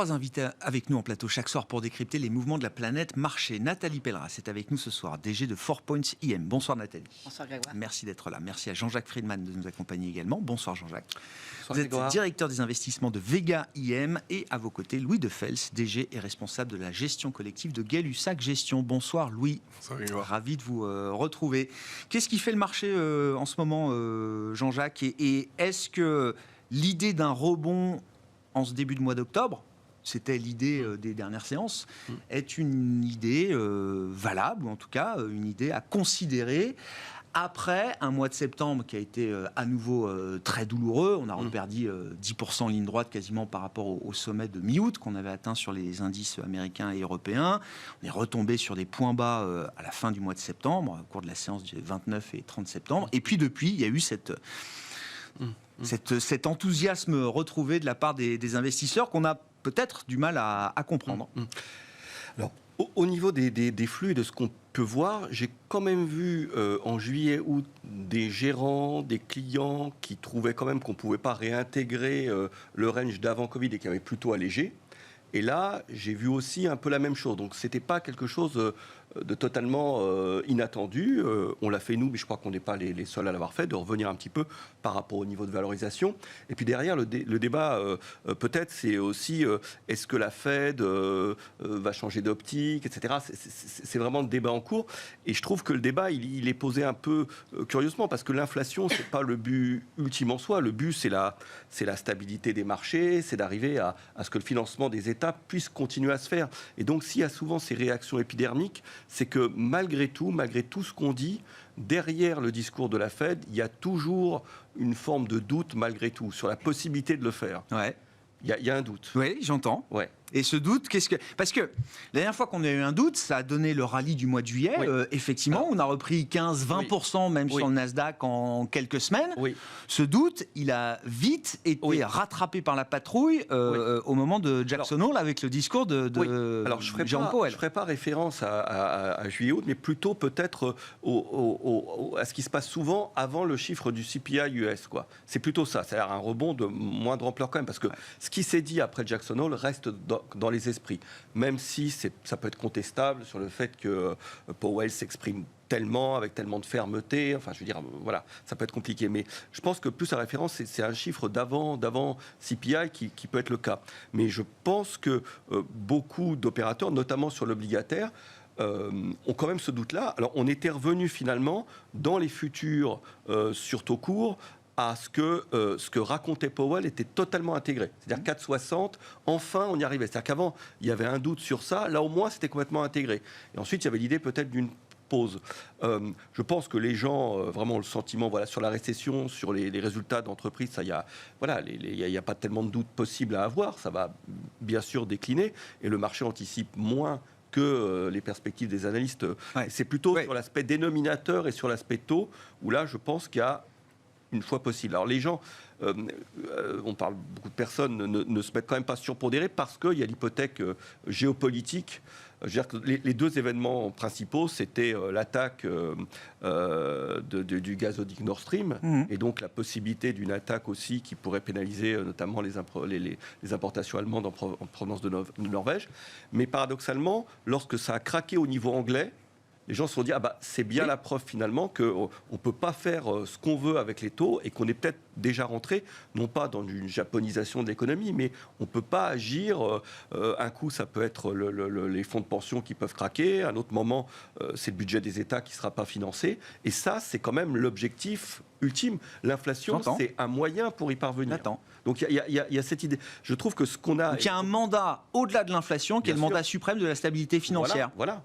3 invités avec nous en plateau chaque soir pour décrypter les mouvements de la planète marché. Nathalie Pelleras est avec nous ce soir, DG de 4 Points IM. Bonsoir Nathalie. Bonsoir Grégoire. Merci d'être là. Merci à Jean-Jacques Friedman de nous accompagner également. Bonsoir Jean-Jacques. Bonsoir Vous êtes Grégoire. directeur des investissements de Vega IM et à vos côtés Louis Defels, DG et responsable de la gestion collective de Gay-Lussac Gestion. Bonsoir Louis. Bonsoir Grégoire. Ravi de vous retrouver. Qu'est-ce qui fait le marché en ce moment Jean-Jacques et est-ce que l'idée d'un rebond en ce début de mois d'octobre, c'était l'idée des dernières séances, est une idée valable, ou en tout cas une idée à considérer après un mois de septembre qui a été à nouveau très douloureux. On a reperdu 10% en ligne droite quasiment par rapport au sommet de mi-août qu'on avait atteint sur les indices américains et européens. On est retombé sur des points bas à la fin du mois de septembre, au cours de la séance du 29 et 30 septembre. Et puis depuis, il y a eu cet enthousiasme retrouvé de la part des investisseurs qu'on a peut-être du mal à comprendre. Alors, au niveau des flux et de ce qu'on peut voir, j'ai quand même vu en juillet, août, des gérants, des clients qui trouvaient quand même qu'on ne pouvait pas réintégrer le range d'avant Covid et qui avaient plutôt allégé. Et là, j'ai vu aussi un peu la même chose. Donc, ce n'était pas quelque chose de totalement inattendu. On l'a fait nous, mais je crois qu'on n'est pas les seuls à l'avoir fait, de revenir un petit peu par rapport au niveau de valorisation. Et puis derrière, le débat, peut-être, c'est aussi est-ce que la Fed va changer d'optique, etc. C'est vraiment le débat en cours. Et je trouve que le débat, il est posé un peu curieusement, parce que l'inflation, c'est pas le but ultime en soi. Le but, c'est la stabilité des marchés, c'est d'arriver à ce que le financement des États puisse continuer à se faire. Et donc, s'il y a souvent ces réactions épidermiques, c'est que malgré tout ce qu'on dit, derrière le discours de la Fed, il y a toujours une forme de doute malgré tout sur la possibilité de le faire. Ouais. Il y a un doute. Oui, j'entends. Ouais. Et ce doute, parce que la dernière fois qu'on a eu un doute, ça a donné le rallye du mois de juillet. Oui. Effectivement, on a repris 15-20% même sur le Nasdaq en quelques semaines. Oui. Ce doute, il a vite été rattrapé par la patrouille au moment de Jackson Hole avec le discours de Alors, Jérôme Powell. Je ne ferai pas référence à juillet-août, mais plutôt peut-être à ce qui se passe souvent avant le chiffre du CPI US, quoi. C'est plutôt ça, c'est-à-dire un rebond de moindre ampleur quand même, parce que ce qui s'est dit après Jackson Hole reste dans les esprits, même si ça peut être contestable sur le fait que Powell s'exprime tellement, avec tellement de fermeté, enfin je veux dire, voilà, ça peut être compliqué, mais je pense que plus la référence, c'est un chiffre d'avant CPI qui peut être le cas. Mais je pense que beaucoup d'opérateurs, notamment sur l'obligataire, ont quand même ce doute-là. Alors on était revenu finalement dans les futurs sur taux courts à ce que racontait Powell était totalement intégré. C'est-à-dire 4,60, enfin on y arrivait. C'est-à-dire qu'avant, il y avait un doute sur ça, là au moins c'était complètement intégré. Et ensuite, il y avait l'idée peut-être d'une pause. Je pense que les gens, vraiment le sentiment sur la récession, sur les résultats d'entreprise, ça, il y a pas tellement de doute possible à avoir, ça va bien sûr décliner, et le marché anticipe moins que les perspectives des analystes. C'est plutôt sur l'aspect dénominateur et sur l'aspect taux, où là je pense qu'il y a une fois possible. Alors les gens, on parle, beaucoup de personnes ne se mettent quand même pas surpondérés parce qu'il y a l'hypothèque géopolitique. Je veux dire que les deux événements principaux, c'était l'attaque du gazoduc Nord Stream et donc la possibilité d'une attaque aussi qui pourrait pénaliser notamment les importations allemandes en provenance de Norvège. Mais paradoxalement, lorsque ça a craqué au niveau anglais, les gens se sont dit, c'est bien la preuve finalement qu'on ne peut pas faire ce qu'on veut avec les taux et qu'on est peut-être déjà rentré, non pas dans une japonisation de l'économie, mais on ne peut pas agir. Un coup, ça peut être les fonds de pension qui peuvent craquer. À un autre moment, c'est le budget des États qui ne sera pas financé. Et ça, c'est quand même l'objectif ultime. L'inflation, c'est un moyen pour y parvenir. Donc il y a cette idée. Je trouve que ce qu'on a... Donc il y a un mandat au-delà de l'inflation, qui est le mandat suprême de la stabilité financière. Voilà.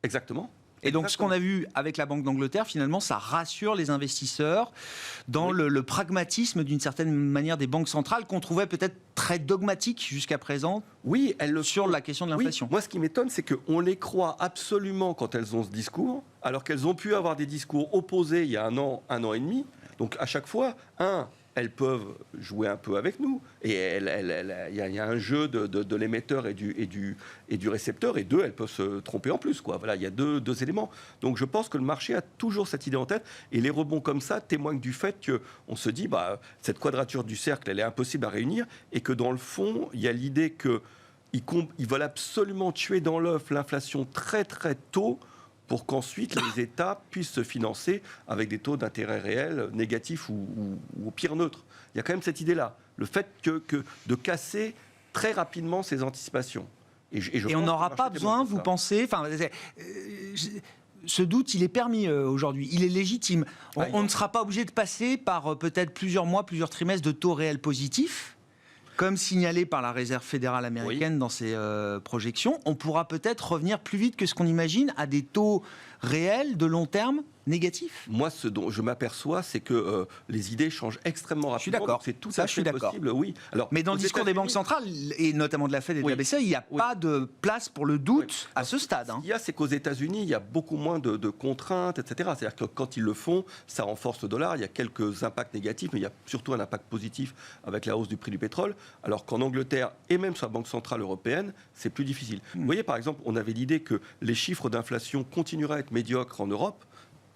Exactement. Et donc, ce qu'on a vu avec la Banque d'Angleterre, finalement, ça rassure les investisseurs dans le pragmatisme, d'une certaine manière, des banques centrales, qu'on trouvait peut-être très dogmatiques jusqu'à présent sur la question de l'inflation. Moi, ce qui m'étonne, c'est qu'on les croit absolument quand elles ont ce discours, alors qu'elles ont pu avoir des discours opposés il y a un an et demi. Donc, à chaque fois, elles peuvent jouer un peu avec nous. Et il y a un jeu de l'émetteur et du récepteur. Et deux, elles peuvent se tromper en plus, quoi. Voilà, il y a deux éléments. Donc je pense que le marché a toujours cette idée en tête. Et les rebonds comme ça témoignent du fait qu'on se dit, cette quadrature du cercle, elle est impossible à réunir. Et que dans le fond, il y a l'idée que ils veulent absolument tuer dans l'œuf l'inflation très très tôt pour qu'ensuite les États puissent se financer avec des taux d'intérêt réels négatifs ou au pire neutres. Il y a quand même cette idée-là, le fait que de casser très rapidement ces anticipations. Et on n'aura pas besoin, vous pensez, ce doute, il est permis aujourd'hui, il est légitime. On ne sera pas obligé de passer par peut-être plusieurs mois, plusieurs trimestres de taux réels positifs, comme signalé par la Réserve fédérale américaine dans ses projections. On pourra peut-être revenir plus vite que ce qu'on imagine à des taux réels de long terme négatifs. Moi, ce dont je m'aperçois, c'est que les idées changent extrêmement rapidement. Je suis d'accord. C'est tout à fait possible, oui. Alors, mais dans le discours des banques centrales, et notamment de la Fed et de la BCE, il n'y a pas de place pour le doute à ce stade. Ce qu'il y a, c'est qu'aux États-Unis, il y a beaucoup moins de contraintes, etc. C'est-à-dire que quand ils le font, ça renforce le dollar. Il y a quelques impacts négatifs, mais il y a surtout un impact positif avec la hausse du prix du pétrole. Alors qu'en Angleterre, et même sur la Banque centrale européenne, c'est plus difficile. Vous voyez, par exemple, on avait l'idée que les chiffres d'inflation continueraient à être médiocres en Europe,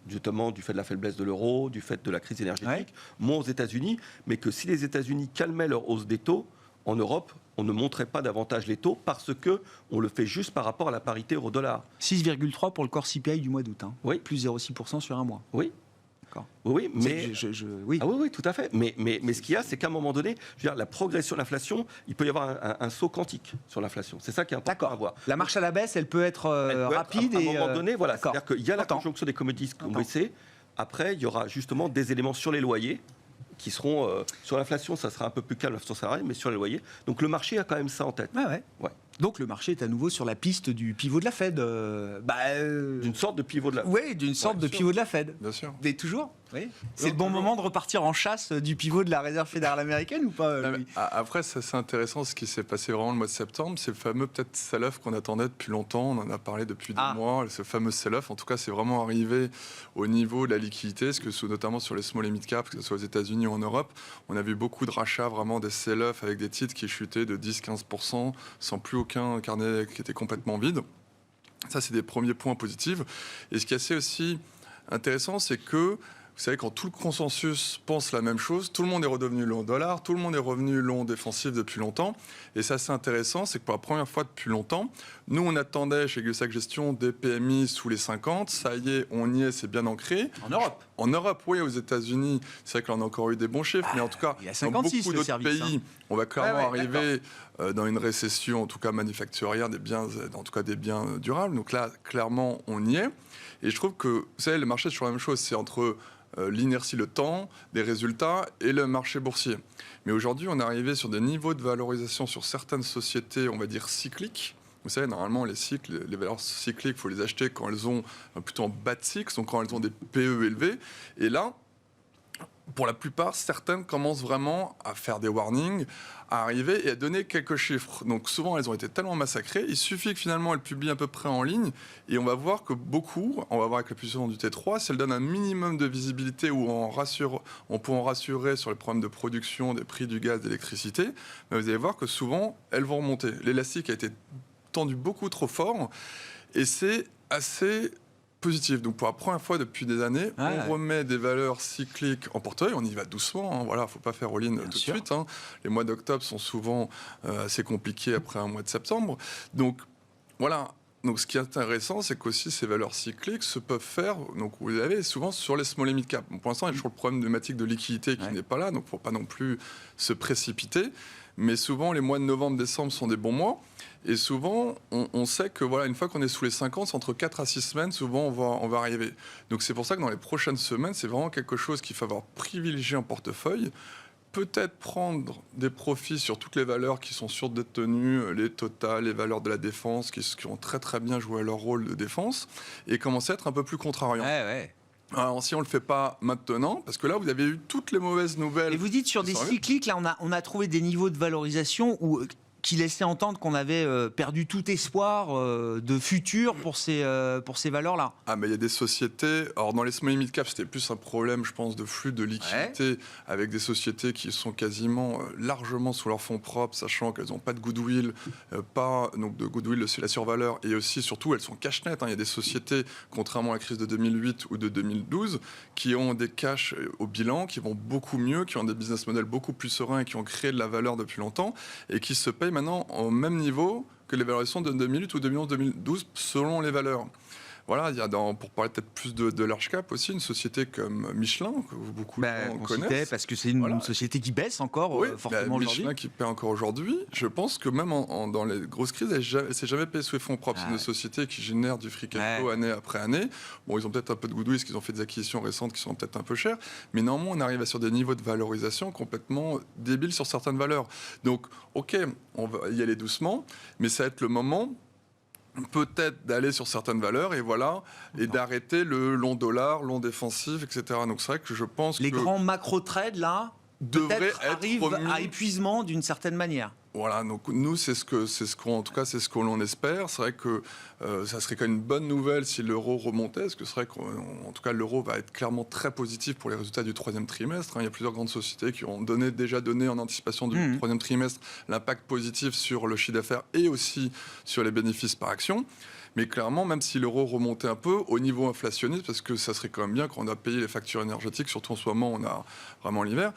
notamment du fait de la faiblesse de l'euro, du fait de la crise énergétique, moins aux États-Unis, mais que si les États-Unis calmaient leur hausse des taux, en Europe, on ne monterait pas davantage les taux parce qu'on le fait juste par rapport à la parité euro-dollar. 6,3 pour le core CPI du mois d'août, oui. Plus 0,6% sur un mois. Oui. Oui, mais oui. Ah oui, tout à fait. Mais ce qu'il y a, c'est qu'à un moment donné, je veux dire, la progression de l'inflation, il peut y avoir un saut quantique sur l'inflation. C'est ça qui est important à voir. La marche à la baisse, elle peut être rapide. À un moment donné, voilà. C'est-à-dire qu'il y a la conjonction des commodities qui ont baissé. Après, il y aura justement des éléments sur les loyers qui seront... sur l'inflation, ça sera un peu plus calme, l'inflation salariale, mais sur les loyers. Donc le marché a quand même ça en tête. Ouais. Donc le marché est à nouveau sur la piste du pivot de la Fed. D'une sorte de pivot de la Fed. Oui, d'une sorte de pivot de la Fed. Bien sûr. Mais toujours. Oui. C'est le bon moment de repartir en chasse du pivot de la Réserve fédérale américaine ou pas? Après, c'est intéressant ce qui s'est passé vraiment le mois de septembre. C'est le fameux peut-être sell-off qu'on attendait depuis longtemps. On en a parlé depuis 2 mois. Ce fameux sell-off, en tout cas, c'est vraiment arrivé au niveau de la liquidité, parce que notamment sur les small et mid cap, que ce soit aux États-Unis ou en Europe, on a vu beaucoup de rachats, vraiment des sell-off avec des titres qui chutaient de 10-15% sans plus aucun carnet qui était complètement vide. Ça, c'est des premiers points positifs. Et ce qui est assez aussi intéressant, c'est que vous savez, quand tout le consensus pense la même chose, tout le monde est redevenu long dollar, tout le monde est revenu long défensif depuis longtemps. Et ça, c'est intéressant, c'est que pour la première fois depuis longtemps, nous, on attendait chez Gay-Lussac Gestion des PMI sous les 50. Ça y est, on y est, c'est bien ancré. En Europe? En Europe, oui. Aux États-Unis, c'est vrai qu'on a encore eu des bons chiffres. Mais en tout cas, dans beaucoup d'autres pays, on va clairement arriver dans une récession, en tout cas manufacturière, en tout cas des biens durables. Donc là, clairement, on y est. Et je trouve que, vous savez, le marché, c'est toujours la même chose. C'est entre l'inertie, le temps, des résultats et le marché boursier. Mais aujourd'hui, on est arrivé sur des niveaux de valorisation sur certaines sociétés, on va dire cycliques. Vous savez, normalement, les valeurs cycliques, il faut les acheter quand elles ont plutôt en bas de cycle, donc quand elles ont des PE élevés. Et là, pour la plupart, certaines commencent vraiment à faire des warnings, à arriver et à donner quelques chiffres. Donc souvent, elles ont été tellement massacrées, il suffit que finalement elles publient à peu près en ligne, et on va voir que beaucoup, on va voir avec la puissance du T3, si elles donnent un minimum de visibilité où on peut en rassurer sur les problèmes de production, des prix du gaz, de l'électricité, mais vous allez voir que souvent, elles vont remonter. L'élastique a été tendu beaucoup trop fort, et c'est assez positif. Donc pour la première fois depuis des années, on remet des valeurs cycliques en portefeuille. On y va doucement. Voilà, faut pas faire all-in tout de suite. Les mois d'octobre sont souvent assez compliqués après un mois de septembre. Donc voilà. Donc ce qui est intéressant, c'est qu'aussi ces valeurs cycliques se peuvent faire. Donc vous l'avez souvent sur les small et mid cap. Bon, pour l'instant, il y a toujours le problème thématique de liquidité qui n'est pas là. Donc faut pas non plus se précipiter. Mais souvent, les mois de novembre, décembre sont des bons mois. Et souvent, on sait que voilà, une fois qu'on est sous les 50, c'est entre 4 à 6 semaines, souvent on va arriver. Donc c'est pour ça que dans les prochaines semaines, c'est vraiment quelque chose qu'il faut avoir privilégié en portefeuille. Peut-être prendre des profits sur toutes les valeurs qui sont surdétenues, les Total, les valeurs de la défense, qui ont très très bien joué leur rôle de défense, et commencer à être un peu plus contrariant. Alors, si on ne le fait pas maintenant, parce que là, vous avez eu toutes les mauvaises nouvelles. Et vous dites sur des cycliques, là, on a trouvé des niveaux de valorisation qui laissait entendre qu'on avait perdu tout espoir de futur pour ces valeurs-là. Ah, mais il y a des sociétés... Alors, dans les small et mid cap, c'était plus un problème, je pense, de flux de liquidité, avec des sociétés qui sont quasiment largement sous leurs fonds propres, sachant qu'elles n'ont pas de goodwill, donc de goodwill, c'est la survaleur, et aussi, surtout, elles sont cash net. Il y a des sociétés, contrairement à la crise de 2008 ou de 2012, qui ont des cash au bilan, qui vont beaucoup mieux, qui ont des business models beaucoup plus sereins et qui ont créé de la valeur depuis longtemps, et qui se payent maintenant au même niveau que les valorisations de 2008 ou 2011-2012 selon les valeurs. Voilà, il y a pour parler peut-être plus de large cap aussi, une société comme Michelin, que beaucoup de gens connaissent. Parce que c'est une société qui baisse encore fortement aujourd'hui. Michelin qui paie encore aujourd'hui. Je pense que même dans les grosses crises, elle ne s'est jamais payée sous les fonds propres. C'est une société qui génère du free cash flow année après année. Bon, ils ont peut-être un peu de goodwill parce qu'ils ont fait des acquisitions récentes qui sont peut-être un peu chères. Mais néanmoins, on arrive sur des niveaux de valorisation complètement débiles sur certaines valeurs. Donc, OK, on va y aller doucement, mais ça va être le moment peut-être d'aller sur certaines valeurs et d'arrêter le long dollar, long défensif, etc. Donc c'est vrai que je pense les grands macro-trades là devraient arrivent à épuisement d'une certaine manière. Voilà, donc nous c'est ce que l'on espère. C'est vrai que ça serait quand même une bonne nouvelle si l'euro remontait, parce que c'est vrai qu'en tout cas l'euro va être clairement très positif pour les résultats du troisième trimestre. Il y a plusieurs grandes sociétés qui ont déjà donné en anticipation du troisième trimestre l'impact positif sur le chiffre d'affaires et aussi sur les bénéfices par action. Mais clairement, même si l'euro remontait un peu au niveau inflationniste, parce que ça serait quand même bien quand on a payé les factures énergétiques, surtout en ce moment, on a vraiment l'hiver.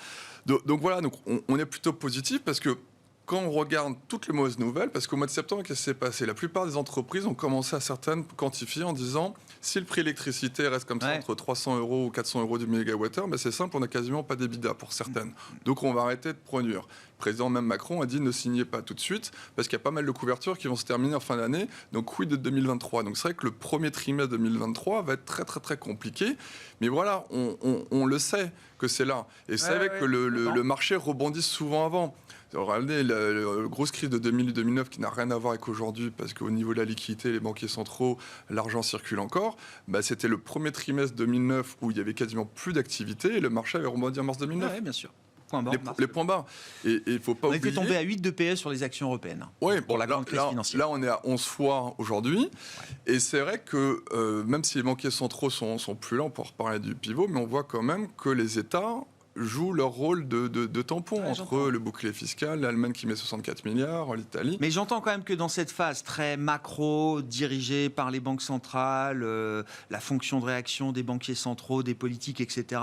Donc voilà, donc on est plutôt positif parce que quand on regarde toutes les mauvaises nouvelles, parce qu'au mois de septembre, qu'est-ce qui s'est passé? La plupart des entreprises ont commencé à certaines quantifier en disant si le prix électricité reste comme ça entre 300 € ou 400 € du mégawattheure, ben c'est simple, on n'a quasiment pas d'EBITDA pour certaines. Donc on va arrêter de produire. Le président même Macron a dit ne signez pas tout de suite, parce qu'il y a pas mal de couvertures qui vont se terminer en fin d'année. Donc quid de 2023. Donc c'est vrai que le premier trimestre 2023 va être très très très compliqué. Mais voilà, on le sait que c'est là. Et c'est vrai que le marché rebondit souvent avant. Regardez la grosse crise de 2008-2009 qui n'a rien à voir avec aujourd'hui, parce qu'au niveau de la liquidité, les banquiers centraux, l'argent circule encore. Bah, c'était le premier trimestre 2009 où il y avait quasiment plus d'activité et le marché avait rebondi en mars 2009. Oui, bien sûr. Les points bas. Et il ne faut pas oublier... On était tombé à 8 de PS sur les actions européennes. Oui, pour la grande crise financière. Là, on est à 11 fois aujourd'hui. Ouais. Et c'est vrai que même si les banquiers centraux sont plus là, on peut reparler du pivot, mais on voit quand même que les États jouent leur rôle de tampon entre le bouclier fiscal, l'Allemagne qui met 64 milliards, l'Italie. Mais j'entends quand même que dans cette phase très macro, dirigée par les banques centrales, la fonction de réaction des banquiers centraux, des politiques, etc.,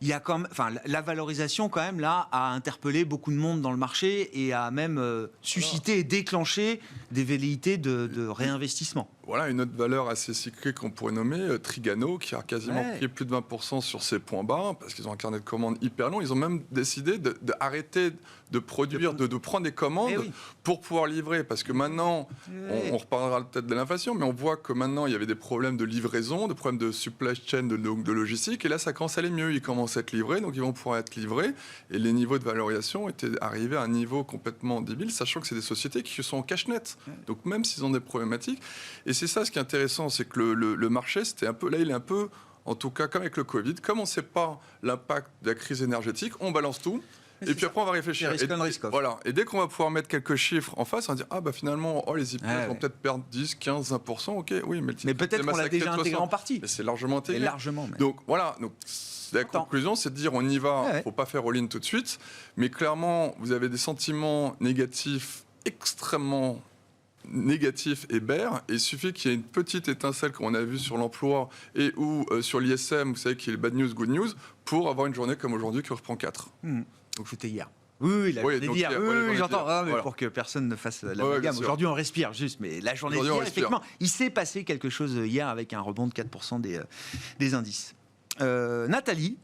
il y a quand même, la valorisation quand même là a interpellé beaucoup de monde dans le marché et a même suscité et déclenché des velléités de réinvestissement. Voilà une autre valeur assez cyclique qu'on pourrait nommer Trigano, qui a quasiment pris plus de 20% sur ses points bas, parce qu'ils ont un carnet de commandes hyper long. Ils ont même décidé d'arrêter de produire, de prendre des commandes pour pouvoir livrer. Parce que maintenant, on reparlera peut-être de l'inflation, mais on voit que maintenant, il y avait des problèmes de livraison, des problèmes de supply chain, de logistique. Et là, ça commence à aller mieux. Ils commencent à être livrés, donc ils vont pouvoir être livrés. Et les niveaux de valorisation étaient arrivés à un niveau complètement débile, sachant que c'est des sociétés qui sont en cash net. Donc même s'ils ont des problématiques... Et c'est ça ce qui est intéressant, c'est que le marché, c'était un peu, là il est un peu, en tout cas comme avec le Covid, comme on ne sait pas l'impact de la crise énergétique, on balance tout. Et puis après, on va réfléchir. Voilà. Et dès qu'on va pouvoir mettre quelques chiffres en face, on va dire, finalement, les IPS vont peut-être perdre 10, 15, 20%. OK, oui, mais peut-être qu'on l'a déjà intégré en partie. Mais c'est largement intégré. Largement, donc voilà. Donc, la conclusion, c'est de dire, on y va, il ne faut pas faire all-in tout de suite. Mais clairement, vous avez des sentiments négatifs extrêmement négatif et bear, et il suffit qu'il y ait une petite étincelle comme on a vu sur l'emploi et ou sur l'ISM, vous savez qu'il y a bad news, good news, pour avoir une journée comme aujourd'hui qui reprend 4. Donc c'était hier. Oui, hier. Oui, j'entends. Mais pour que personne ne fasse la gamme. Aujourd'hui, on respire juste, mais la journée d'hier, effectivement, il s'est passé quelque chose hier avec un rebond de 4% des indices. Nathalie,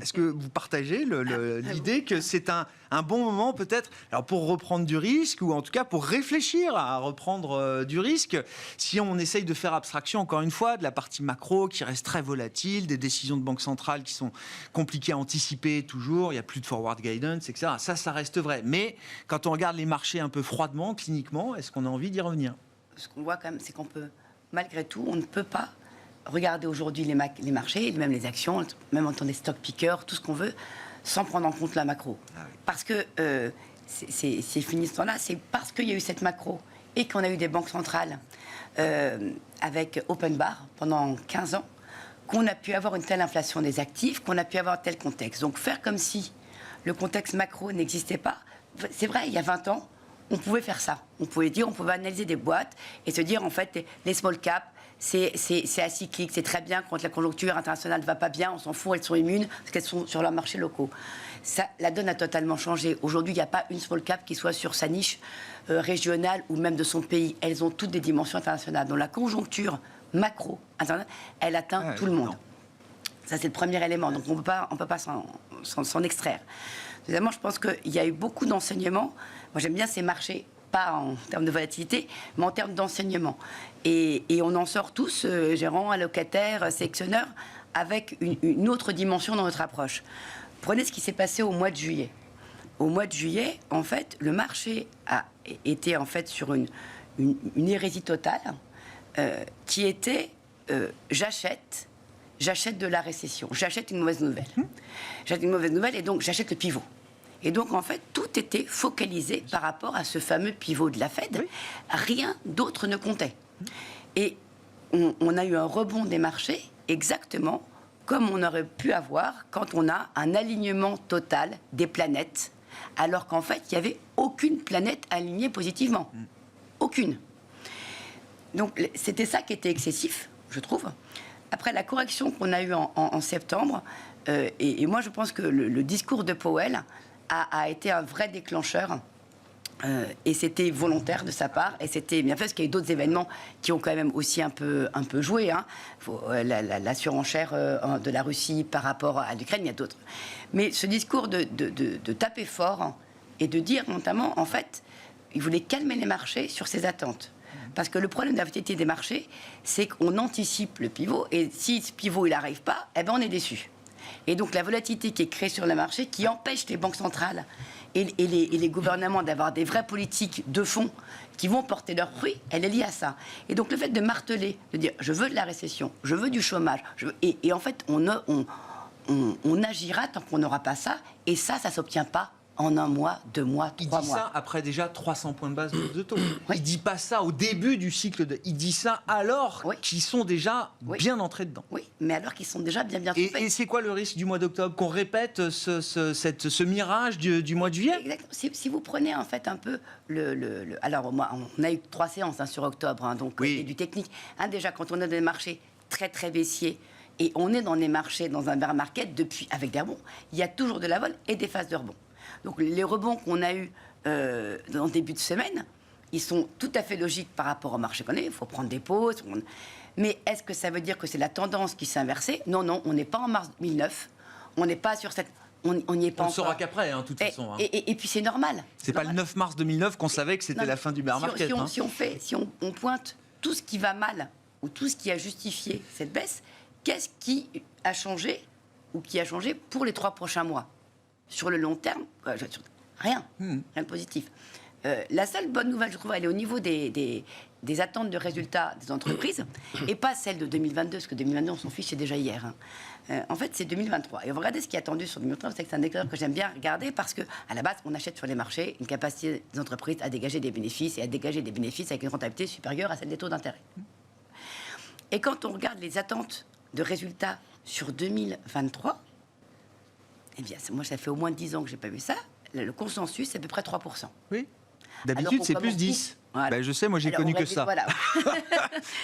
est-ce que vous partagez l'idée que c'est un bon moment peut-être pour reprendre du risque, ou en tout cas pour réfléchir à reprendre du risque, si on essaye de faire abstraction encore une fois de la partie macro qui reste très volatile, des décisions de banque centrale qui sont compliquées à anticiper toujours, il n'y a plus de forward guidance, etc. Ça reste vrai. Mais quand on regarde les marchés un peu froidement, cliniquement, est-ce qu'on a envie d'y revenir? Ce qu'on voit quand même, c'est qu'on peut, malgré tout, on ne peut pas regarder aujourd'hui les marchés, même les actions, même en tant que stock pickers, tout ce qu'on veut, sans prendre en compte la macro. Parce que c'est fini ce temps-là, c'est parce qu'il y a eu cette macro et qu'on a eu des banques centrales avec open bar pendant 15 ans, qu'on a pu avoir une telle inflation des actifs, qu'on a pu avoir tel contexte. Donc faire comme si le contexte macro n'existait pas, c'est vrai, il y a 20 ans, on pouvait faire ça. On pouvait analyser des boîtes et se dire, en fait, les small caps, c'est acyclique, c'est très bien quand la conjoncture internationale ne va pas bien, on s'en fout, elles sont immunes parce qu'elles sont sur leurs marchés locaux. la donne a totalement changé. Aujourd'hui, il n'y a pas une small cap qui soit sur sa niche régionale ou même de son pays. Elles ont toutes des dimensions internationales. Donc la conjoncture macro internationale, elle atteint tout le monde. Ça, c'est le premier élément. Donc on ne peut pas s'en extraire. Deuxièmement, je pense qu'il y a eu beaucoup d'enseignements. Moi, j'aime bien ces marchés, pas en termes de volatilité, mais en termes d'enseignement. Et on en sort tous, gérants, allocataires, sélectionneurs, avec une autre dimension dans notre approche. Prenez ce qui s'est passé au mois de juillet. Au mois de juillet, en fait, le marché a été en fait sur une hérésie totale qui était j'achète de la récession, j'achète une mauvaise nouvelle. J'achète une mauvaise nouvelle et donc j'achète le pivot. Et donc, en fait, tout était focalisé par rapport à ce fameux pivot de la Fed. Oui. Rien d'autre ne comptait. Et on a eu un rebond des marchés exactement comme on aurait pu avoir quand on a un alignement total des planètes, alors qu'en fait, il n'y avait aucune planète alignée positivement. Aucune. Donc, c'était ça qui était excessif, je trouve. Après la correction qu'on a eue en septembre, et moi, je pense que le discours de Powell a été un vrai déclencheur. Et c'était volontaire de sa part, et c'était bien fait, parce qu'il y a eu d'autres événements qui ont quand même aussi un peu joué. Hein. La surenchère de la Russie par rapport à l'Ukraine, il y a d'autres. Mais ce discours de taper fort et de dire notamment, en fait, il voulait calmer les marchés sur ses attentes. Parce que le problème de la volatilité des marchés, c'est qu'on anticipe le pivot, et si ce pivot il n'arrive pas, eh ben on est déçu. Et donc la volatilité qui est créée sur le marché, qui empêche les banques centrales et les gouvernements d'avoir des vraies politiques de fond qui vont porter leurs fruits, elle est liée à ça. Et donc le fait de marteler, de dire je veux de la récession, je veux du chômage, et en fait on agira tant qu'on n'aura pas ça, et ça ne s'obtient pas en 1 mois, 2 mois, 3 mois. Il dit ça après déjà 300 points de base de taux. Oui. Il dit pas ça au début du cycle. Il dit ça alors qu'ils sont déjà bien entrés dedans. Oui, mais alors qu'ils sont déjà bien trompés. Et c'est quoi le risque du mois d'octobre? Qu'on répète ce mirage du mois de juillet? Exactement. Si vous prenez en fait un peu alors on a eu 3 séances sur octobre, hein, donc et du technique. Déjà, quand on est dans des marchés très très baissiers, et on est dans des marchés, dans un bear market, avec des rebonds, il y a toujours de la vol et des phases de rebond. Donc les rebonds qu'on a eus dans le début de semaine, ils sont tout à fait logiques par rapport au marché qu'on est. Il faut prendre des pauses. Mais est-ce que ça veut dire que c'est la tendance qui s'est inversée? Non, on n'est pas en mars 2009. On n'est pas sur cette... On n'y est pas encore. On ne saura qu'après, de toute façon. Et puis c'est normal. C'est pas le 9 mars 2009 qu'on savait que c'était la fin du bear market. Si on pointe tout ce qui va mal ou tout ce qui a justifié cette baisse, qu'est-ce qui a changé ou qui a changé pour les 3 prochains mois? Sur le long terme, rien de positif. La seule bonne nouvelle, je trouve, elle est au niveau des attentes de résultats des entreprises, et pas celle de 2022, parce que 2022, on s'en fiche, c'est déjà hier. En fait, c'est 2023. Et on va regarder ce qui est attendu sur 2023, c'est que c'est un indicateur que j'aime bien regarder, parce qu'à la base, on achète sur les marchés une capacité des entreprises à dégager des bénéfices, et à dégager des bénéfices avec une rentabilité supérieure à celle des taux d'intérêt. Et quand on regarde les attentes de résultats sur 2023, eh bien, moi, ça fait au moins 10 ans que je n'ai pas vu ça. Le consensus, c'est à peu près 3%. Oui. D'habitude, c'est plus 10. Voilà. Ben, je sais, moi, j'ai connu que ça. Voilà.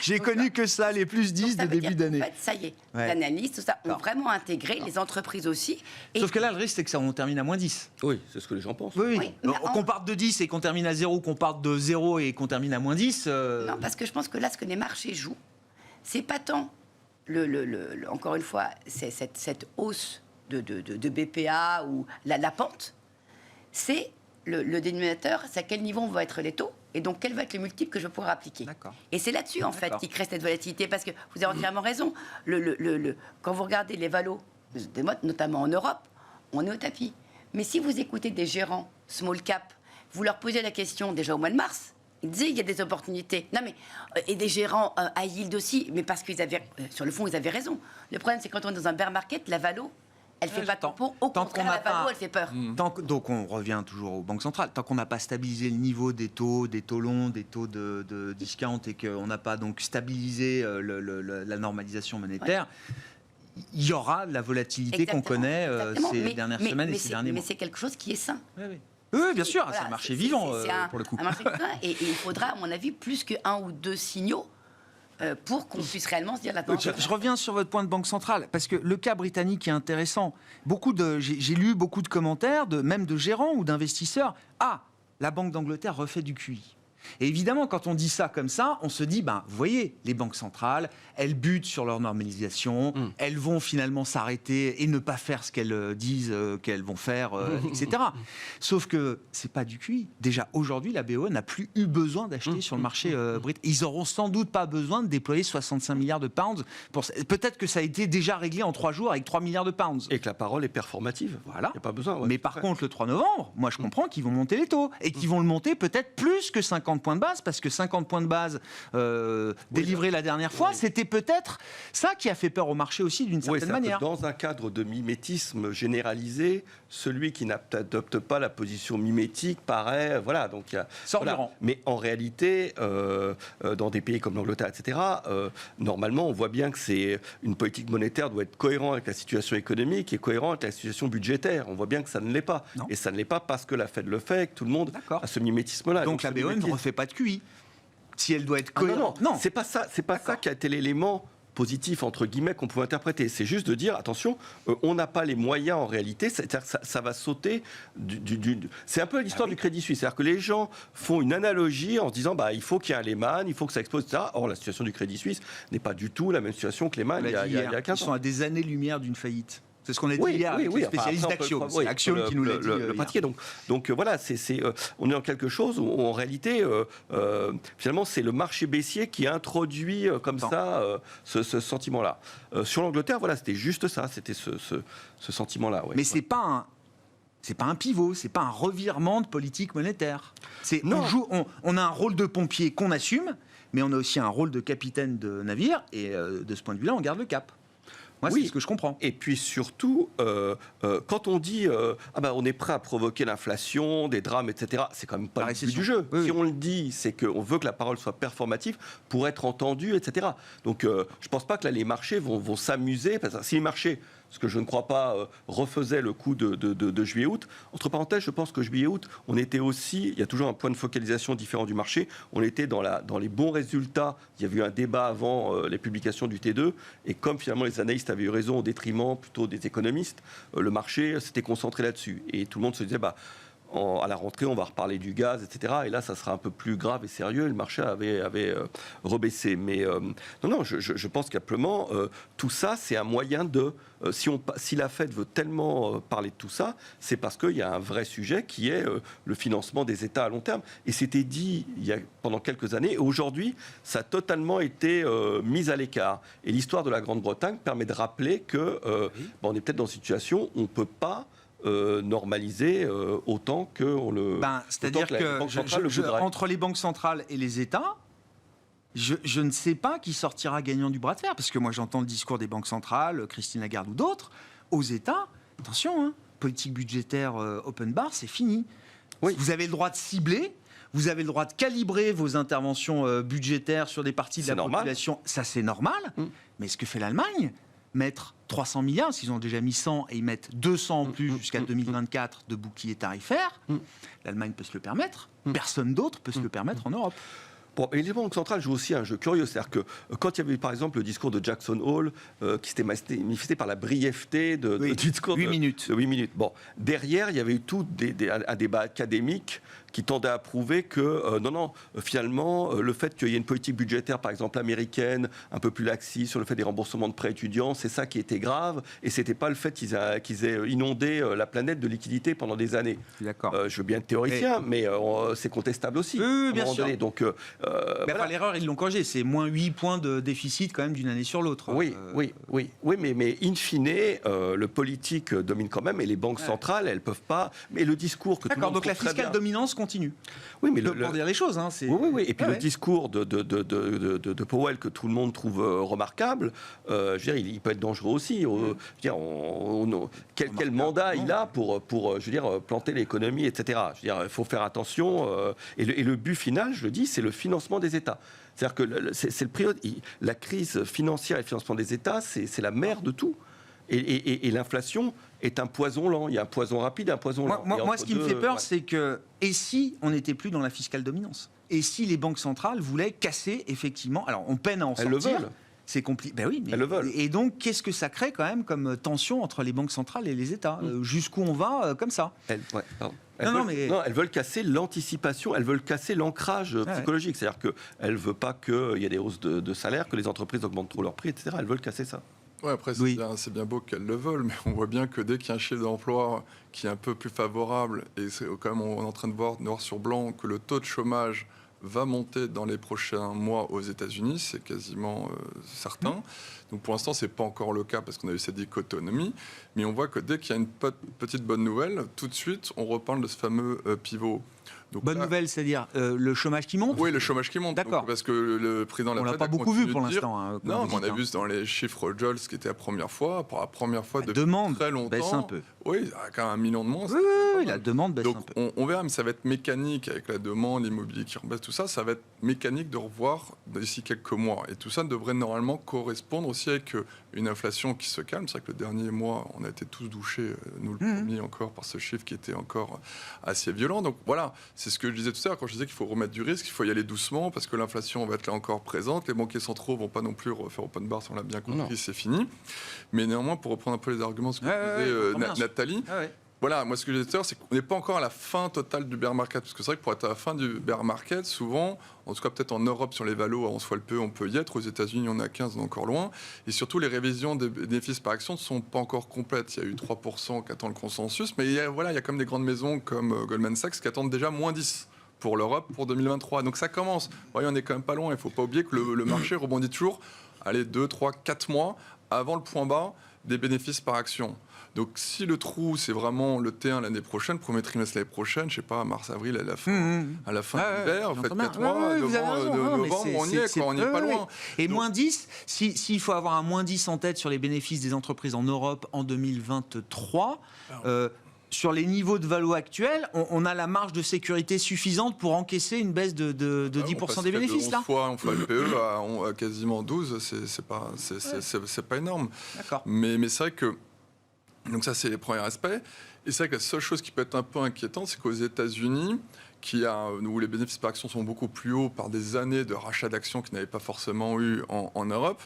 J'ai connu que ça, les plus 10 de début d'année. En fait, ça y est, l'analyse, tout ça, ont vraiment intégré, les entreprises aussi. Sauf que là, le risque, c'est que ça, on termine à moins 10. Oui, c'est ce que les gens pensent. Oui. Qu'on parte de 10 et qu'on termine à 0, qu'on parte de 0 et qu'on termine à moins 10. Non, parce que je pense que là, ce que les marchés jouent, c'est pas tant, encore une fois, c'est cette hausse de BPA ou la pente, c'est le dénominateur, c'est à quel niveau vont être les taux, et donc quel va être le multiple que je vais pouvoir appliquer. Et c'est là-dessus, en fait, qui crée cette volatilité, parce que vous avez entièrement raison. Quand vous regardez les valos, notamment en Europe, on est au tapis. Mais si vous écoutez des gérants small cap, vous leur posez la question déjà au mois de mars, ils disaient il y a des opportunités. Non mais et des gérants high yield aussi, mais parce qu'ils avaient sur le fond ils avaient raison. Le problème c'est quand on est dans un bear market, la valo elle fait pas tampon, au contraire la valo elle fait peur. Donc on revient toujours aux banques centrales. Tant qu'on n'a pas stabilisé le niveau des taux longs, des taux de discount, et qu'on n'a pas donc stabilisé la normalisation monétaire, il y aura la volatilité qu'on connaît ces dernières semaines et ces derniers mois. Mais c'est quelque chose qui est sain. Oui, bien sûr, c'est un marché vivant pour le coup. Un marché vivant, et il faudra, à mon avis, plus que 1 ou 2 signaux pour qu'on puisse réellement se dire la Je reviens sur votre point de banque centrale, parce que le cas britannique est intéressant. J'ai lu beaucoup de commentaires, même de gérants ou d'investisseurs. Ah, la Banque d'Angleterre refait du QI. Et évidemment, quand on dit ça comme ça, on se dit, vous voyez, les banques centrales, elles butent sur leur normalisation, elles vont finalement s'arrêter et ne pas faire ce qu'elles disent qu'elles vont faire, etc. Sauf que c'est pas du QI. Déjà, aujourd'hui, la BOE n'a plus eu besoin d'acheter sur le marché britannique. Ils auront sans doute pas besoin de déployer 65 milliards de pounds. Peut-être que ça a été déjà réglé en 3 jours avec 3 milliards de pounds. Et que la parole est performative. Voilà. Il n'y a pas besoin. Mais par contre, le 3 novembre, moi je comprends qu'ils vont monter les taux et qu'ils vont le monter peut-être plus que 50 points de base, parce que 50 points de base délivrés la dernière fois, c'était peut-être ça qui a fait peur au marché aussi d'une certaine manière. Dans un cadre de mimétisme généralisé, celui qui n'adopte pas la position mimétique paraît, donc sort du rang. Mais en réalité, dans des pays comme l'Angleterre, etc., normalement, on voit bien que c'est une politique monétaire doit être cohérente avec la situation économique et cohérente avec la situation budgétaire. On voit bien que ça ne l'est pas. Non. Et ça ne l'est pas parce que la Fed le fait, que tout le monde a ce mimétisme-là. Donc la BOE ne refait pas de QI. Si elle doit être cohérente. Non, c'est pas ça qui a été l'élément positif entre guillemets qu'on pouvait interpréter. C'est juste de dire attention, on n'a pas les moyens en réalité. C'est-à-dire que ça va sauter c'est un peu l'histoire du Crédit Suisse. C'est-à-dire que les gens font une analogie en se disant il faut qu'il y ait un Lehman, il faut que ça explose, etc. Or la situation du Crédit Suisse n'est pas du tout la même situation que Lehman il y a 15 ans. Ils sont à des années-lumière d'une faillite. C'est ce qu'on a dit hier avec les spécialistes d'Axiom. C'est Axiom qui nous l'a dit. Le pratiquer. Donc voilà, on est dans quelque chose où en réalité, finalement, c'est le marché baissier qui introduit comme ça ce sentiment-là. Sur l'Angleterre, c'était juste ça, c'était ce sentiment-là. Ouais. Mais c'est pas un pivot, c'est pas un revirement de politique monétaire. On a un rôle de pompier qu'on assume, mais on a aussi un rôle de capitaine de navire, et de ce point de vue-là, on garde le cap. Moi, c'est ce que je comprends. Et puis surtout, quand on dit on est prêt à provoquer l'inflation, des drames, etc., c'est quand même pas le but du jeu. Si on le dit, c'est qu'on veut que la parole soit performative pour être entendue, etc. Donc je ne pense pas que là, les marchés vont s'amuser. Parce que si les marchés, ce que je ne crois pas, refaisaient le coup de juillet-août, entre parenthèses, je pense que juillet-août, on était aussi, il y a toujours un point de focalisation différent du marché, on était dans les bons résultats. Il y avait eu un débat avant les publications du T2, et comme finalement les analystes avaient eu raison au détriment plutôt des économistes, le marché s'était concentré là-dessus. Et tout le monde se disait, à la rentrée, on va reparler du gaz, etc. Et là, ça sera un peu plus grave et sérieux. Le marché avait rebaissé. Mais non, je pense qu'amplement, tout ça, c'est un moyen de... Si la Fed veut tellement parler de tout ça, c'est parce qu'il y a un vrai sujet qui est le financement des États à long terme. Et c'était dit pendant quelques années. Et aujourd'hui, ça a totalement été mis à l'écart. Et l'histoire de la Grande-Bretagne permet de rappeler qu'on est peut-être dans une situation où on ne peut pas normaliser autant que on le. C'est-à-dire que entre les banques centrales et les États, je ne sais pas qui sortira gagnant du bras de fer, parce que moi j'entends le discours des banques centrales, Christine Lagarde ou d'autres, aux États. Attention, politique budgétaire open bar, c'est fini. Oui. Vous avez le droit de cibler. Vous avez le droit de calibrer vos interventions budgétaires sur des parties de la population. Ça, c'est normal. Mais ce que fait l'Allemagne, mettre 300 milliards, s'ils ont déjà mis 100 et ils mettent 200 en plus jusqu'à 2024 de bouclier tarifaire, l'Allemagne peut se le permettre, personne d'autre peut se le permettre en Europe. Bon, et les banques centrales jouent aussi un jeu curieux, c'est-à-dire que quand il y avait par exemple le discours de Jackson Hole, qui s'était manifesté par la brièveté du discours 8 minutes. De 8 minutes. Bon, derrière, il y avait eu tout un débat académique qui tendait à prouver que, finalement, le fait qu'il y ait une politique budgétaire, par exemple américaine, un peu plus laxiste sur le fait des remboursements de prêts étudiants, c'est ça qui était grave, et c'était pas le fait qu'ils aient inondé la planète de liquidités pendant des années. D'accord. Je veux bien être théoricien, mais c'est contestable aussi. Oui, bien sûr. Donné. Donc, l'erreur, ils l'ont corrigé, c'est moins 8 points de déficit quand même d'une année sur l'autre. Oui, mais in fine, le politique domine quand même, et les banques centrales, elles peuvent pas. Mais le discours que tout le monde donc la fiscale dominance continue. Oui, mais pour dire les choses, c'est... Oui. Et puis le discours de Powell que tout le monde trouve remarquable, je veux dire, il peut être dangereux aussi. Je veux dire, quel mandat il a pour je veux dire, planter l'économie, etc. Je veux dire, il faut faire attention. Et le but final, je le dis, c'est le financement des États. C'est-à-dire que la crise financière et le financement des États, c'est la mère de tout. Et l'inflation est un poison lent. Il y a un poison rapide et un poison lent. Moi ce qui me fait peur, c'est que... Et si on n'était plus dans la fiscale dominance ? Et si les banques centrales voulaient casser, effectivement, alors on peine à en sortir. Elles le veulent. C'est compliqué. Ben oui, mais elles le veulent. Et donc, qu'est-ce que ça crée quand même comme tension entre les banques centrales et les États Jusqu'où on va comme ça Elles veulent casser l'anticipation, elles veulent casser l'ancrage psychologique. C'est-à-dire qu'elles ne veulent pas qu'il y ait des hausses de salaire, que les entreprises augmentent trop leurs prix, etc. Elles veulent casser ça. Ouais, après, c'est bien beau qu'elles le veulent, mais on voit bien que dès qu'il y a un chiffre d'emploi qui est un peu plus favorable, et c'est quand même, on est en train de voir noir sur blanc que le taux de chômage va monter dans les prochains mois aux États-Unis, c'est quasiment certain. Donc pour l'instant, c'est pas encore le cas parce qu'on a eu cette dichotomie, mais on voit que dès qu'il y a une petite bonne nouvelle, tout de suite, on reparle de ce fameux pivot. Donc bonne nouvelle, c'est-à-dire le chomage qui monte. Oui, le chômage qui monte. D'accord. Parce que le président de la Fed l'a pas beaucoup vu pour l'instant. Non, mais on a vu dans les chiffres Jolts qui était la première fois, pour la première fois depuis très longtemps. Baisse un peu. Oui, quand même 1 million de moins. Oui, la demande baisse un peu. Donc on verra, mais ça va être mécanique avec la demande, l'immobilier qui rebaisse, tout ça. Ça va être mécanique de revoir d'ici quelques mois. Et tout ça devrait normalement correspondre aussi avec une inflation qui se calme. C'est vrai que le dernier mois, on a été tous douchés, nous le premier encore, par ce chiffre qui était encore assez violent. Donc voilà, c'est ce que je disais tout à l'heure quand je disais qu'il faut remettre du risque, il faut y aller doucement parce que l'inflation va être là encore présente. Les banquiers centraux vont pas non plus refaire open bar, si on l'a bien compris, c'est fini. Mais néanmoins, pour reprendre un peu les arguments ce que disait Nathalie, voilà, moi ce que je disais tout à l'heure, c'est qu'on n'est pas encore à la fin totale du bear market. Parce que c'est vrai que pour être à la fin du bear market, souvent, en tout cas peut-être en Europe sur les valos, on soit le peu, on peut y être. Aux États-Unis, on a 15, on est encore loin. Et surtout, les révisions des bénéfices par action ne sont pas encore complètes. Il y a eu 3% qui attendent le consensus. Mais il y a quand même des grandes maisons comme Goldman Sachs qui attendent déjà moins 10 pour l'Europe pour 2023. Donc ça commence. Vous voyez, on est quand même pas loin. Il ne faut pas oublier que le marché rebondit toujours, 2, 3, 4 mois avant le point bas des bénéfices par action. Donc si le trou, c'est vraiment le T1 l'année prochaine, premier trimestre l'année prochaine, je sais pas, mars, avril, à la fin de l'hiver, vous faites 4 mois, novembre, on y est, on n'y est pas loin. Et donc, moins 10, s'il faut avoir un moins 10 en tête sur les bénéfices des entreprises en Europe en 2023, sur les niveaux de valo actuels, on a la marge de sécurité suffisante pour encaisser une baisse de 10% des bénéfices, là. On fait le PE à quasiment 12, c'est pas énorme. D'accord. Mais c'est vrai que donc ça, c'est les premiers aspects. Et c'est vrai que la seule chose qui peut être un peu inquiétante, c'est qu'aux États-Unis, où les bénéfices par action sont beaucoup plus hauts par des années de rachat d'actions qu'ils n'avaient pas forcément eu en Europe,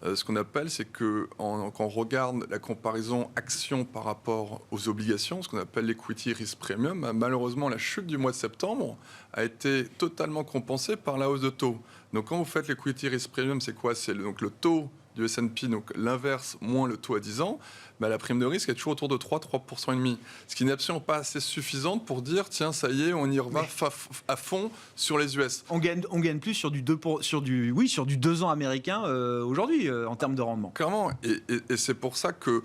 ce qu'on appelle, c'est que quand on regarde la comparaison action par rapport aux obligations, ce qu'on appelle l'equity risk premium, malheureusement, la chute du mois de septembre a été totalement compensée par la hausse de taux. Donc quand vous faites l'equity risk premium, c'est quoi ? C'est donc le taux du S&P, donc l'inverse moins le taux à 10 ans, la prime de risque est toujours autour de 3,5%. Ce qui n'est absolument pas assez suffisante pour dire, tiens, ça y est, on y va à fond sur les US. On gagne plus sur du 2 ans américain aujourd'hui, en termes de rendement. Clairement, et c'est pour ça que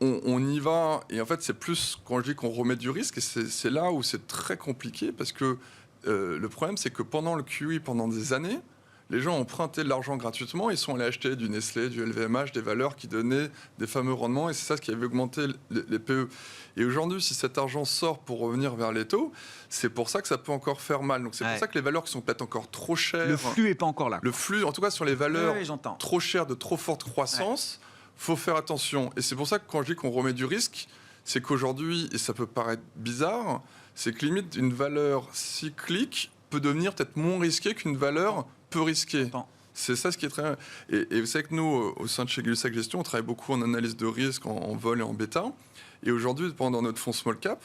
on y va, et en fait, c'est plus quand je dis qu'on remet du risque, et c'est là où c'est très compliqué, parce que le problème, c'est que pendant le QE, pendant des années, les gens ont emprunté de l'argent gratuitement, ils sont allés acheter du Nestlé, du LVMH, des valeurs qui donnaient des fameux rendements, et c'est ça ce qui avait augmenté les PE. Et aujourd'hui, si cet argent sort pour revenir vers les taux, c'est pour ça que ça peut encore faire mal. Donc c'est pour ça que les valeurs qui sont peut-être encore trop chères... Le flux n'est pas encore là. Le flux, en tout cas sur les valeurs trop chères, de trop forte croissance, faut faire attention. Et c'est pour ça que quand je dis qu'on remet du risque, c'est qu'aujourd'hui, et ça peut paraître bizarre, c'est que limite une valeur cyclique peut devenir peut-être moins risquée qu'une valeur peu risquée. C'est ça ce qui est très... Et vous savez que nous, au sein de chez Gay-Lussac Gestion, on travaille beaucoup en analyse de risque, en vol et en bêta. Et aujourd'hui, pendant notre fonds small cap,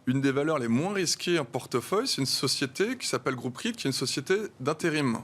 une des valeurs les moins risquées en portefeuille, c'est une société qui s'appelle Groupe REIT, qui est une société d'intérim.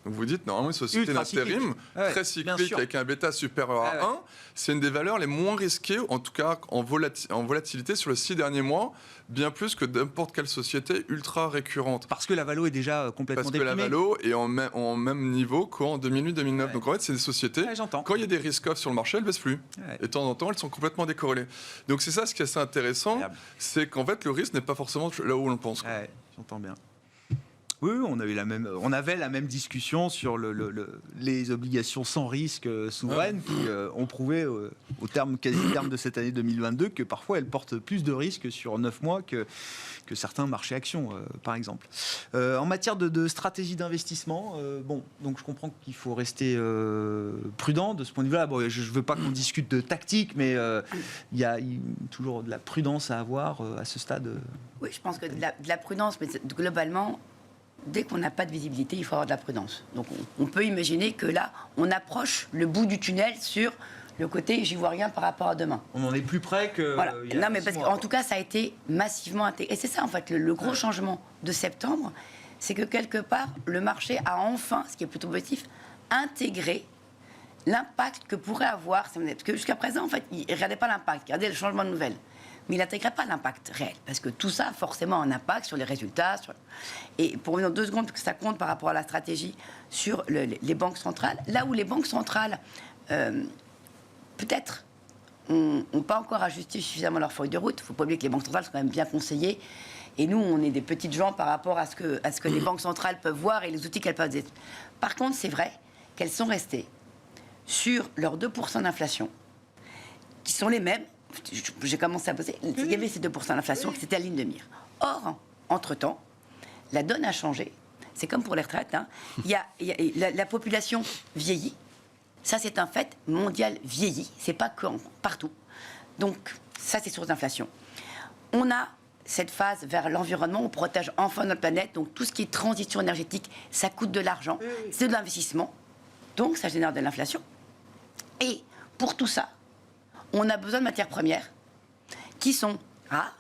Donc vous dites, normalement, une société d'intérim, très cyclique, avec un bêta supérieur à 1, c'est une des valeurs les moins risquées, en tout cas en volatilité sur les 6 derniers mois, bien plus que n'importe quelle société ultra récurrente. Parce que la valo est déjà complètement déprimée. Parce que la valo est en même niveau qu'en 2008-2009. Donc en fait, c'est des sociétés, quand il y a des risques off sur le marché, elles ne baissent plus. Et de temps en temps, elles sont complètement décorrélées. Donc c'est ça ce qui est assez intéressant, c'est qu'en fait, le risque n'est pas forcément là où on le pense. J'entends bien. Oui, on avait la même discussion sur les obligations sans risque souveraines qui ont prouvé quasi terme de cette année 2022 que parfois elles portent plus de risques sur 9 mois que certains marchés actions, par exemple. En matière de stratégie d'investissement, donc je comprends qu'il faut rester prudent de ce point de vue-là. Bon, je ne veux pas qu'on discute de tactique, mais il y a toujours de la prudence à avoir à ce stade. Oui, je pense que de la prudence, mais globalement... dès qu'on n'a pas de visibilité, il faut avoir de la prudence. Donc on peut imaginer que là, on approche le bout du tunnel sur le côté j'y vois rien par rapport à demain. On en est plus près que. Voilà. Non, mais parce qu'en tout cas, ça a été massivement intégré. Et c'est ça, en fait, le gros changement de septembre, c'est que quelque part, le marché a enfin, ce qui est plutôt positif, intégré l'impact que pourrait avoir. Parce que jusqu'à présent, en fait, il ne regardait pas l'impact, il regardait le changement de nouvelles. Mais il n'intégrait pas l'impact réel. Parce que tout ça a forcément un impact sur les résultats. Et pour revenir 2 secondes, parce que ça compte par rapport à la stratégie sur les banques centrales. Là où les banques centrales, peut-être, n'ont pas encore ajusté suffisamment leur feuille de route. Il ne faut pas oublier que les banques centrales sont quand même bien conseillées. Et nous, on est des petites gens par rapport à ce que les banques centrales peuvent voir et les outils qu'elles peuvent avoir. Par contre, c'est vrai qu'elles sont restées sur leurs 2% d'inflation, qui sont les mêmes. J'ai commencé à poser. Il y avait ces 2% d'inflation, c'était la ligne de mire. Or, entre-temps, la donne a changé. C'est comme pour les retraites. Hein. La population vieillit. Ça, c'est un fait mondial vieilli. C'est pas que partout. Donc, ça, c'est source d'inflation. On a cette phase vers l'environnement. On protège enfin notre planète. Donc, tout ce qui est transition énergétique, ça coûte de l'argent. C'est de l'investissement. Donc, ça génère de l'inflation. Et pour tout ça, on a besoin de matières premières qui sont rares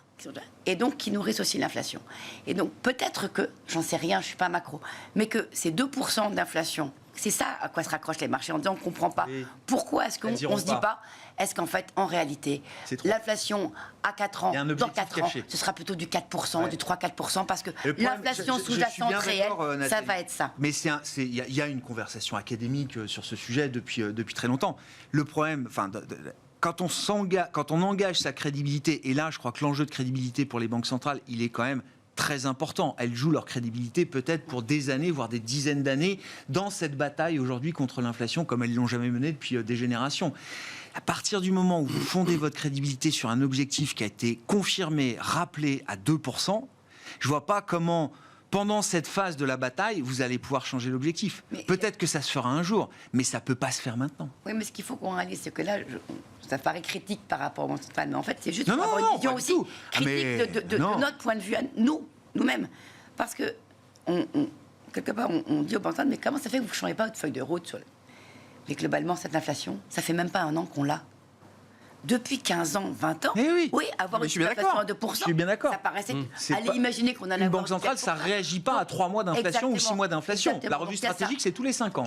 et donc qui nourrissent aussi l'inflation. Et donc peut-être que, j'en sais rien, je ne suis pas macro, mais que ces 2% d'inflation, c'est ça à quoi se raccrochent les marchés en disant on ne comprend pas. Pourquoi est-ce qu'on ne se dit pas, est-ce qu'en fait, en réalité, l'inflation à 4 ans, dans 4 ans, ce sera plutôt du 4%, du 3-4%, parce que l'inflation sous-jacente réelle, ça va être ça. Mais il y a une conversation académique sur ce sujet depuis très longtemps. Le problème, quand on engage sa crédibilité, et là, je crois que l'enjeu de crédibilité pour les banques centrales, il est quand même très important. Elles jouent leur crédibilité peut-être pour des années, voire des dizaines d'années, dans cette bataille aujourd'hui contre l'inflation, comme elles ne l'ont jamais menée depuis des générations. À partir du moment où vous fondez votre crédibilité sur un objectif qui a été confirmé, rappelé à 2%, je ne vois pas comment, pendant cette phase de la bataille, vous allez pouvoir changer l'objectif. Peut-être que ça se fera un jour, mais ça ne peut pas se faire maintenant. Oui, mais ce qu'il faut qu'on réalise, c'est que là, ça paraît critique par rapport au Banque centrale, mais en fait, c'est juste pour avoir une vision aussi critique de notre point de vue à nous-mêmes. Parce que, quelque part, on dit aux banques centrales, mais comment ça fait que vous ne changez pas votre feuille de route Mais globalement, cette inflation, ça fait même pas 1 an qu'on l'a. Depuis 15 ans, 20 ans, avoir une inflation à 2%, ça paraissait... Allez imaginer qu'on a une banque centrale, ça ne réagit pas à 3 mois d'inflation ou 6 mois d'inflation. La revue stratégique, c'est tous les 5 ans.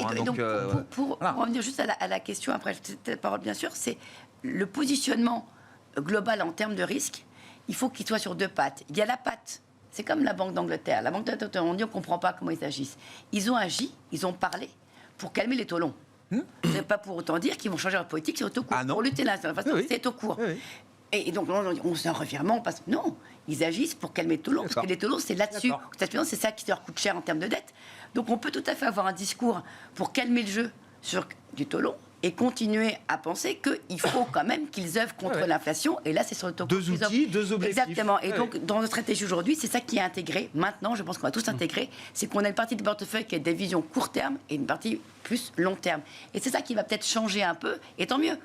Pour revenir juste à la question, après cette parole bien sûr, c'est le positionnement global en termes de risque, il faut qu'il soit sur 2 pattes. Il y a la patte, c'est comme la Banque d'Angleterre. La Banque d'Angleterre, on dit on ne comprend pas comment ils agissent. Ils ont agi, ils ont parlé pour calmer les taux longs. Ce n'est pas pour autant dire qu'ils vont changer leur politique sur le taux court. Pour lutter là, c'est au court. Et donc, on se revirement, parce que non, ils agissent pour calmer les taux longs, parce que les taux longs, c'est là-dessus. C'est ça qui leur coûte cher en termes de dette. Donc, on peut tout à fait avoir un discours pour calmer le jeu sur du taux long et continuer à penser qu'il faut quand même qu'ils œuvrent contre l'inflation. Et là, c'est sur le taux court. 2 outils, 2 objectifs. Exactement. Et donc, dans notre stratégie aujourd'hui, c'est ça qui est intégré. Maintenant, je pense qu'on va tous intégrer. C'est qu'on a une partie du portefeuille qui a des visions court terme et une partie plus long terme. Et c'est ça qui va peut-être changer un peu, et tant mieux.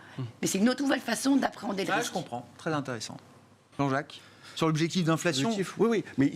Mais c'est une autre nouvelle façon d'appréhender le risque. Je comprends. Très intéressant. Jean-Jacques, sur l'objectif d'inflation. Oui, mais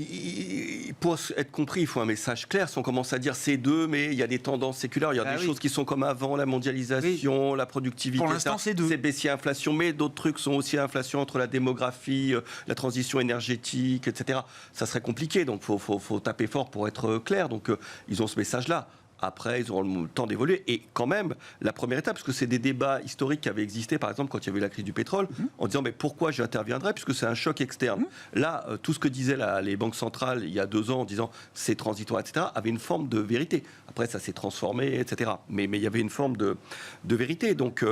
pour être compris, il faut un message clair. Si on commence à dire c'est 2, mais il y a des tendances séculaires, il y a des choses qui sont comme avant, la mondialisation, la productivité. Pour l'instant, c'est 2. C'est baissier inflation, mais d'autres trucs sont aussi inflation entre la démographie, la transition énergétique, etc. Ça serait compliqué, donc il faut taper fort pour être clair. Donc ils ont ce message-là. Après, ils auront le temps d'évoluer. Et quand même, la première étape, parce que c'est des débats historiques qui avaient existé, par exemple, quand il y avait eu la crise du pétrole, en disant, mais pourquoi j'interviendrais, puisque c'est un choc externe. Là, tout ce que disaient les banques centrales il y a 2 ans, en disant, c'est transitoire, etc., avait une forme de vérité. Après, ça s'est transformé, etc. Mais il y avait une forme de vérité. Donc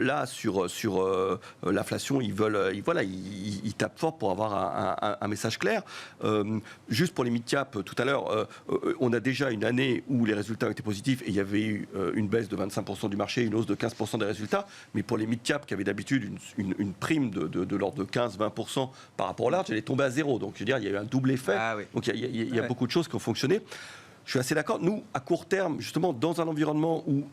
là, sur l'inflation, ils tapent fort pour avoir un message clair. Juste pour les mid-cap, tout à l'heure, on a déjà une année où les résultats ont été positifs et il y avait eu une baisse de 25% du marché, une hausse de 15% des résultats. Mais pour les mid-cap qui avaient d'habitude une prime de l'ordre de 15-20% par rapport au large, elle est tombée à 0. Donc je veux dire, il y a eu un double effet. Donc il y a beaucoup de choses qui ont fonctionné. Je suis assez d'accord. Nous, à court terme, justement, dans un environnement où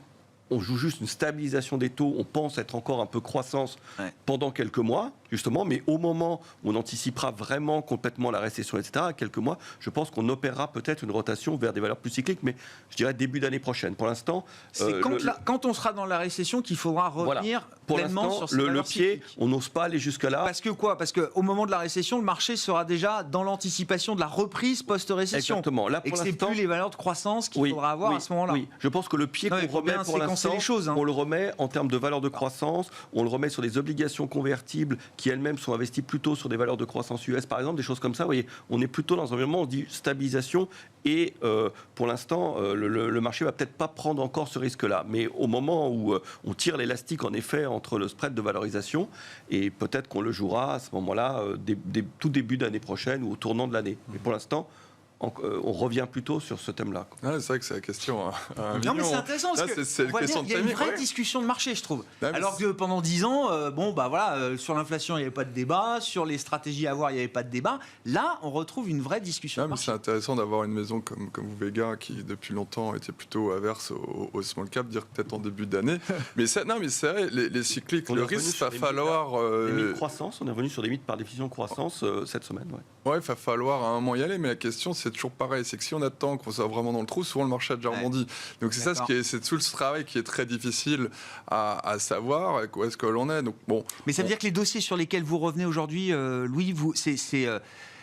on joue juste une stabilisation des taux, on pense être encore un peu croissance pendant quelques mois. justement, mais au moment où on anticipera vraiment complètement la récession, etc., à quelques mois, je pense qu'on opérera peut-être une rotation vers des valeurs plus cycliques, mais je dirais début d'année prochaine. Pour l'instant... C'est quand on sera dans la récession qu'il faudra revenir pleinement sur ces valeurs pied, on n'ose pas aller jusque-là. Parce que quoi? Parce qu'au moment de la récession, le marché sera déjà dans l'anticipation de la reprise post-récession. Exactement. Là, et que c'est plus les valeurs de croissance qu'il faudra avoir à ce moment-là. Oui, je pense que le pied qu'on remet pour l'instant, on le remet en termes de valeurs de croissance, on le remet sur des obligations convertibles qui elles-mêmes sont investies plutôt sur des valeurs de croissance US, par exemple, des choses comme ça. Vous voyez, on est plutôt dans un environnement, on dit stabilisation, et pour l'instant, le marché va peut-être pas prendre encore ce risque-là. Mais au moment où on tire l'élastique, en effet, entre le spread de valorisation, et peut-être qu'on le jouera à ce moment-là, tout début d'année prochaine ou au tournant de l'année. Mais pour l'instant, on revient plutôt sur ce thème-là. C'est vrai que c'est la question. Non, mais c'est intéressant parce qu'il y a une vraie discussion de marché, je trouve. Alors que pendant 10 ans, sur l'inflation, il n'y avait pas de débat, sur les stratégies à avoir, il n'y avait pas de débat. Là, on retrouve une vraie discussion de marché. C'est intéressant d'avoir une maison comme vous, Vega, qui depuis longtemps était plutôt averse au small cap, dire peut-être en début d'année. mais c'est vrai, les cycliques, le risque, il va falloir... Les mythes croissance, on est revenu sur des mythes par définition croissance cette semaine. Ouais, il va falloir à un moment y aller, mais la question, c'est toujours pareil, c'est que si on attend qu'on soit vraiment dans le trou, souvent le marché a déjà rebondi. Donc c'est ça, c'est tout ce travail qui est très difficile à savoir, où est-ce que l'on est. Donc, bon, mais ça veut dire que les dossiers sur lesquels vous revenez aujourd'hui, Louis,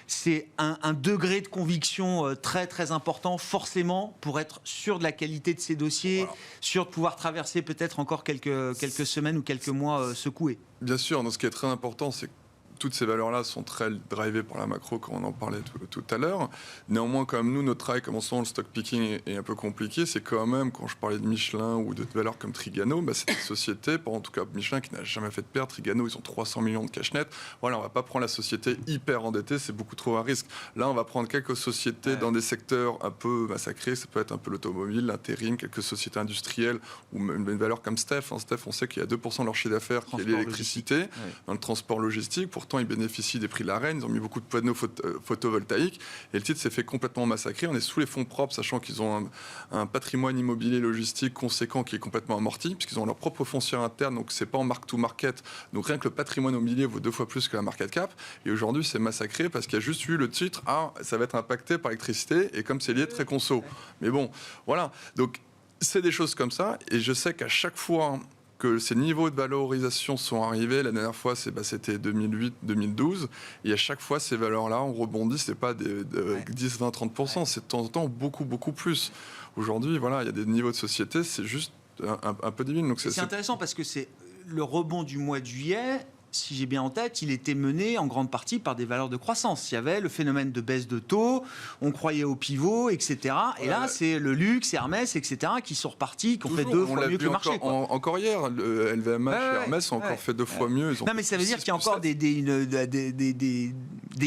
c'est un degré de conviction très très important, forcément, pour être sûr de la qualité de ces dossiers, sûr de pouvoir traverser peut-être encore quelques semaines ou quelques mois secoués. Bien sûr, donc ce qui est très important, c'est que toutes ces valeurs-là sont très drivées par la macro, comme on en parlait tout à l'heure. Néanmoins, comme nous, notre travail, comme on sent, le stock picking est un peu compliqué. C'est quand même, quand je parlais de Michelin ou de valeurs comme Trigano, c'est des sociétés, en tout cas Michelin, qui n'a jamais fait de perte. Trigano, ils ont 300 millions de cash net. Voilà, on ne va pas prendre la société hyper endettée, c'est beaucoup trop un risque. Là, on va prendre quelques sociétés dans des secteurs un peu massacrés. Ça peut être un peu l'automobile, l'intérim, quelques sociétés industrielles, ou même une valeur comme Steph. Steph, on sait qu'il y a 2% de leur chiffre d'affaires qui est l'électricité, dans le transport logistique. Pourtant, ils bénéficient des prix de la reine, ils ont mis beaucoup de panneaux photovoltaïques et le titre s'est fait complètement massacrer. On est sous les fonds propres, sachant qu'ils ont un patrimoine immobilier logistique conséquent qui est complètement amorti, puisqu'ils ont leur propre foncier interne, donc c'est pas en mark-to-market. Donc rien que le patrimoine immobilier vaut 2 fois plus que la market cap. Et aujourd'hui, c'est massacré parce qu'il y a juste eu le titre, ça va être impacté par l'électricité, et comme c'est lié très conso. Mais bon, voilà. Donc c'est des choses comme ça, et je sais qu'à chaque fois que ces niveaux de valorisation sont arrivés. La dernière fois, c'était 2008-2012. Et à chaque fois, ces valeurs-là, on rebondit. Ce n'est pas des 10, 20, 30%. C'est de temps en temps beaucoup, beaucoup plus. Aujourd'hui, voilà, il y a des niveaux de société, c'est juste un peu débile. Donc c'est intéressant parce que c'est le rebond du mois de juillet. Si j'ai bien en tête, il était mené en grande partie par des valeurs de croissance. Il y avait le phénomène de baisse de taux, on croyait au pivot, etc. Et là, c'est le luxe, Hermès, etc. qui sont repartis, qui ont fait 2 fois mieux que le marché. Encore hier, le LVMH et Hermès ont encore fait 2 fois mieux. Non, mais ça veut dire qu'il y a encore des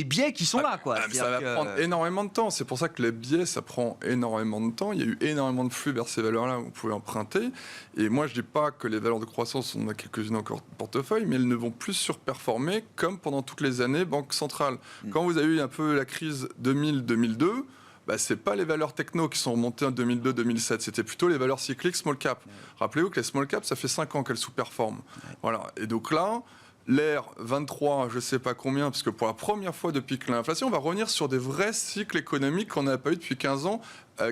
biais qui sont là, quoi. Ça va prendre énormément de temps. C'est pour ça que les biais, ça prend énormément de temps. Il y a eu énormément de flux vers ces valeurs-là où vous pouvez emprunter. Et moi, je ne dis pas que les valeurs de croissance, on a quelques-unes encore en portefeuille, mais elles ne vont plus surperformer comme pendant toutes les années Banque Centrale. Quand vous avez eu un peu la crise 2000-2002, c'est pas les valeurs techno qui sont remontées en 2002-2007, c'était plutôt les valeurs cycliques small cap. Rappelez-vous que les small cap, ça fait 5 ans qu'elles sous-performent. Voilà. Et donc là, l'ère 23, je sais pas combien, parce que pour la première fois depuis que l'inflation, on va revenir sur des vrais cycles économiques qu'on n'a pas eu depuis 15 ans,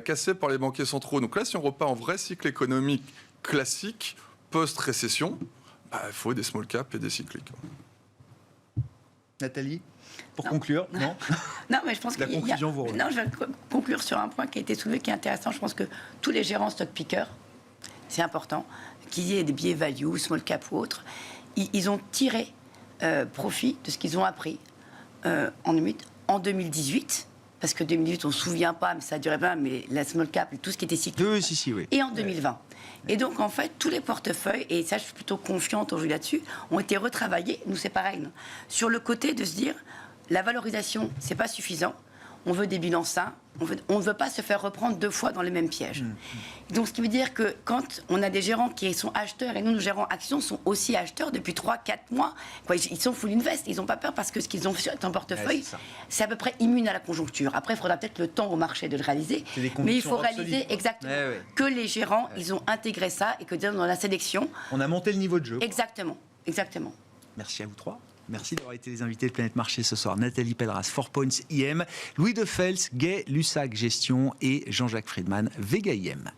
cassés par les banquiers centraux. Donc là, si on repart en vrai cycle économique classique, post-récession, il faut des small caps et des cycliques. Nathalie, pour conclure, non. Non, mais je pense que la conclusion vous non, je vais conclure sur un point qui a été soulevé, qui est intéressant. Je pense que tous les gérants stock pickers, c'est important, qu'il y ait des billets value, small cap ou autres, ils ont tiré profit de ce qu'ils ont appris en 2018. Parce que 2018, on ne se souvient pas, mais ça a duré pas, mais la small cap, tout ce qui était cyclique. Oui. Et en 2020. Et donc, en fait, tous les portefeuilles, et ça, je suis plutôt confiante aujourd'hui là-dessus, ont été retravaillés. Nous, c'est pareil. Sur le côté de se dire, la valorisation, c'est pas suffisant. On veut des bilans sains. On ne veut pas se faire reprendre 2 fois dans les mêmes pièges. Donc, ce qui veut dire que quand on a des gérants qui sont acheteurs, et nous gérons actions, sont aussi acheteurs depuis 3-4 mois, ils sont full invest, ils n'ont pas peur parce que ce qu'ils ont fait en portefeuille, c'est à peu près immune à la conjoncture. Après, il faudra peut-être le temps au marché de le réaliser, mais il faut réaliser exactement que les gérants, ils ont intégré ça et que dans la sélection... On a monté le niveau de jeu. Exactement. Merci à vous 3. Merci d'avoir été les invités de Planète Marché ce soir. Nathalie Pelleras, 4 Points IM, Louis Defels, Gay Lussac Gestion et Jean-Jacques Friedman, Vega IM.